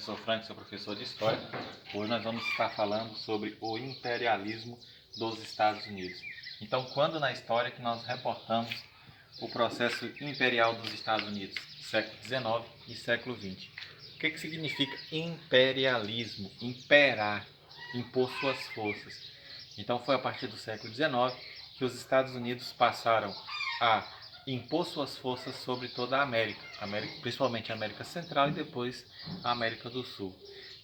professor Frank, sou professor de História. Hoje nós vamos estar falando sobre o imperialismo dos Estados Unidos. Então, quando na história que nós reportamos o processo imperial dos Estados Unidos, século XIX e século XX? O que significa imperialismo? Imperar, impor suas forças. Então, foi a partir do século XIX que os Estados Unidos passaram a impor suas forças sobre toda a América, principalmente a América Central e depois a América do Sul.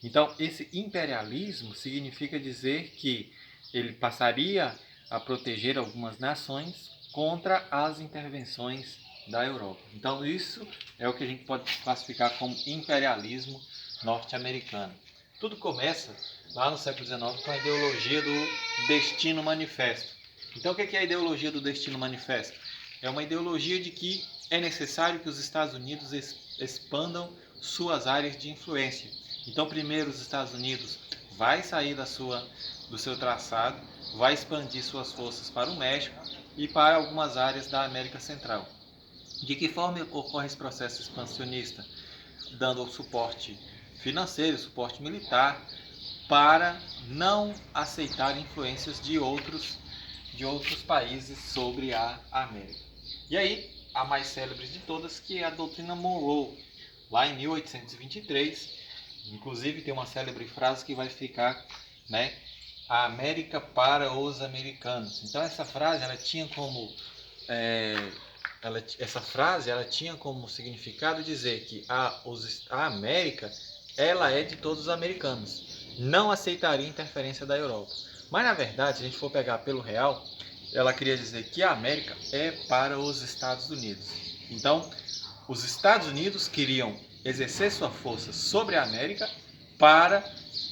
Então, esse imperialismo significa dizer que ele passaria a proteger algumas nações contra as intervenções da Europa. Então, isso é o que a gente pode classificar como imperialismo norte-americano. Tudo começa lá no século XIX com a ideologia do Destino Manifesto. Então, o que é a ideologia do Destino Manifesto? É uma ideologia de que é necessário que os Estados Unidos expandam suas áreas de influência. Então, primeiro os Estados Unidos vai sair do seu traçado, vai expandir suas forças para o México e para algumas áreas da América Central. De que forma ocorre esse processo expansionista? Dando suporte financeiro, suporte militar, para não aceitar influências de outros países sobre a América. E aí, a mais célebre de todas, que é a doutrina Monroe, lá em 1823. Inclusive, tem uma célebre frase que vai ficar, né, a América para os americanos. Então, essa frase ela tinha como significado dizer que a América ela é de todos os americanos. Não aceitaria interferência da Europa. Mas, na verdade, se a gente for pegar pelo real, ela queria dizer que a América é para os Estados Unidos. Então, os Estados Unidos queriam exercer sua força sobre a América para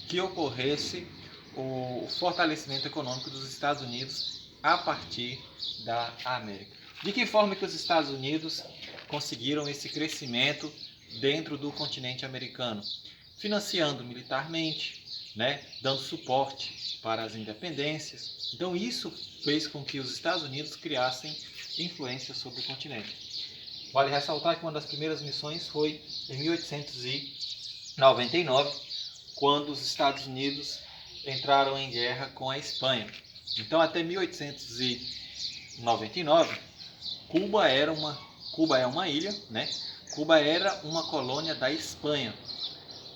que ocorresse o fortalecimento econômico dos Estados Unidos a partir da América. De que forma que os Estados Unidos conseguiram esse crescimento dentro do continente americano? Financiando militarmente, né, dando suporte para as independências. Então isso fez com que os Estados Unidos criassem influência sobre o continente. Vale ressaltar que uma das primeiras missões foi em 1899, quando os Estados Unidos entraram em guerra com a Espanha. Então até 1899, Cuba é uma ilha, né? Cuba era uma colônia da Espanha.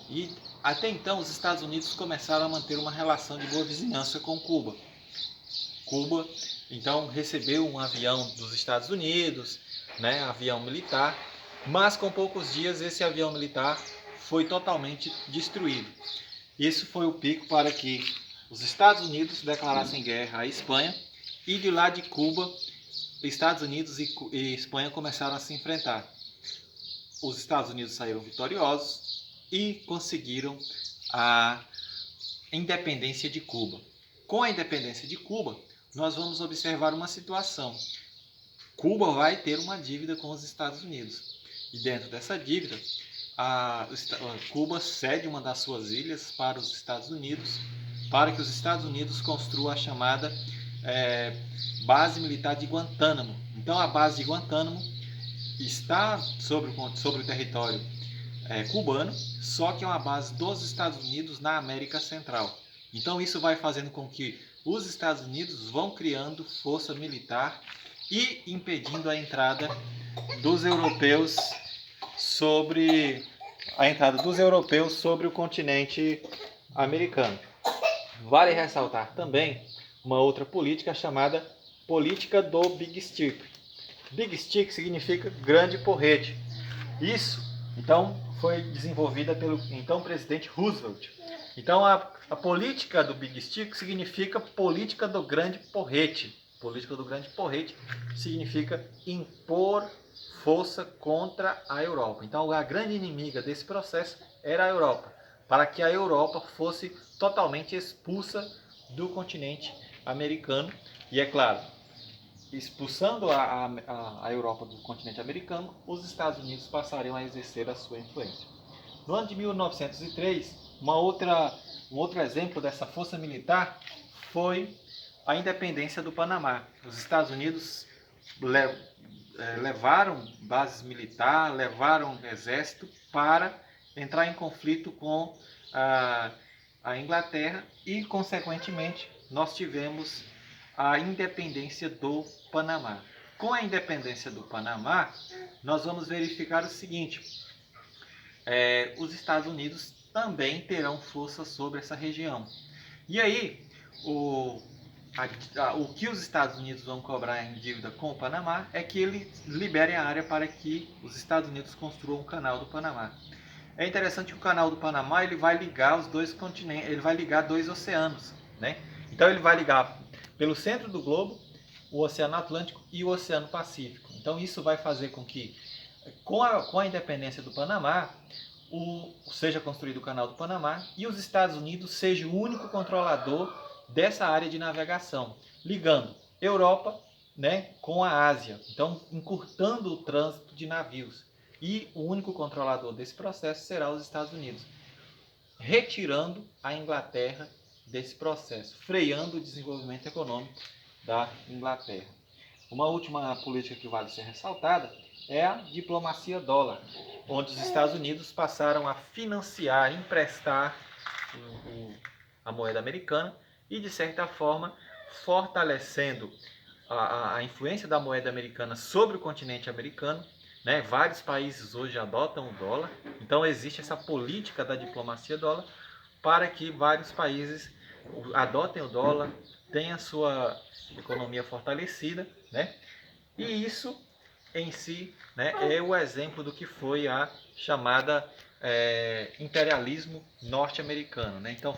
E até então os Estados Unidos começaram a manter uma relação de boa vizinhança com Cuba. Cuba, então, recebeu um avião dos Estados Unidos, né, avião militar, mas com poucos dias esse avião militar foi totalmente destruído. Isso foi o pico para que os Estados Unidos declarassem guerra à Espanha e de lá de Cuba, Estados Unidos e Espanha começaram a se enfrentar. Os Estados Unidos saíram vitoriosos e conseguiram a independência de Cuba. Com a independência de Cuba, nós vamos observar uma situação. Cuba vai ter uma dívida com os Estados Unidos. E dentro dessa dívida, Cuba cede uma das suas ilhas para os Estados Unidos, para que os Estados Unidos construam a chamada base militar de Guantánamo. Então, a base de Guantánamo está sobre o território cubano, só que é uma base dos Estados Unidos na América Central. Então isso vai fazendo com que os Estados Unidos vão criando força militar e impedindo a entrada dos europeus sobre o continente americano. Vale ressaltar também uma outra política chamada política do Big Stick. Big Stick significa grande porrete. Isso, então, foi desenvolvida pelo então presidente Roosevelt. Então, a política do Big Stick significa política do grande porrete. Política do grande porrete significa impor força contra a Europa. Então, a grande inimiga desse processo era a Europa, para que a Europa fosse totalmente expulsa do continente americano. E é claro, expulsando a Europa do continente americano, os Estados Unidos passariam a exercer a sua influência. No ano de 1903, um outro exemplo dessa força militar foi a independência do Panamá. Os Estados Unidos levaram bases militares, levaram exército para entrar em conflito com a Inglaterra e, consequentemente, nós tivemos a independência do Panamá. Com a independência do Panamá, nós vamos verificar o seguinte: os Estados Unidos também terão força sobre essa região. E aí, o que os Estados Unidos vão cobrar em dívida com o Panamá é que ele libere a área para que os Estados Unidos construam o Canal do Panamá. É interessante que o Canal do Panamá ele vai ligar os dois continentes, ele vai ligar dois oceanos, né? Então ele vai ligar pelo centro do globo o Oceano Atlântico e o Oceano Pacífico. Então isso vai fazer com que, com a independência do Panamá, seja construído o Canal do Panamá e os Estados Unidos sejam o único controlador dessa área de navegação, ligando Europa, né, com a Ásia, então encurtando o trânsito de navios. E o único controlador desse processo será os Estados Unidos, retirando a Inglaterra desse processo, freando o desenvolvimento econômico da Inglaterra. Uma última política que vale ser ressaltada é a diplomacia dólar, onde os Estados Unidos passaram a financiar, emprestar a moeda americana e, de certa forma, fortalecendo a influência da moeda americana sobre o continente americano, né? Vários países hoje adotam o dólar, então existe essa política da diplomacia dólar para que vários países adotem o dólar, tenham a sua economia fortalecida, né? E isso em si, né, é o exemplo do que foi a chamada imperialismo norte-americano, né? Então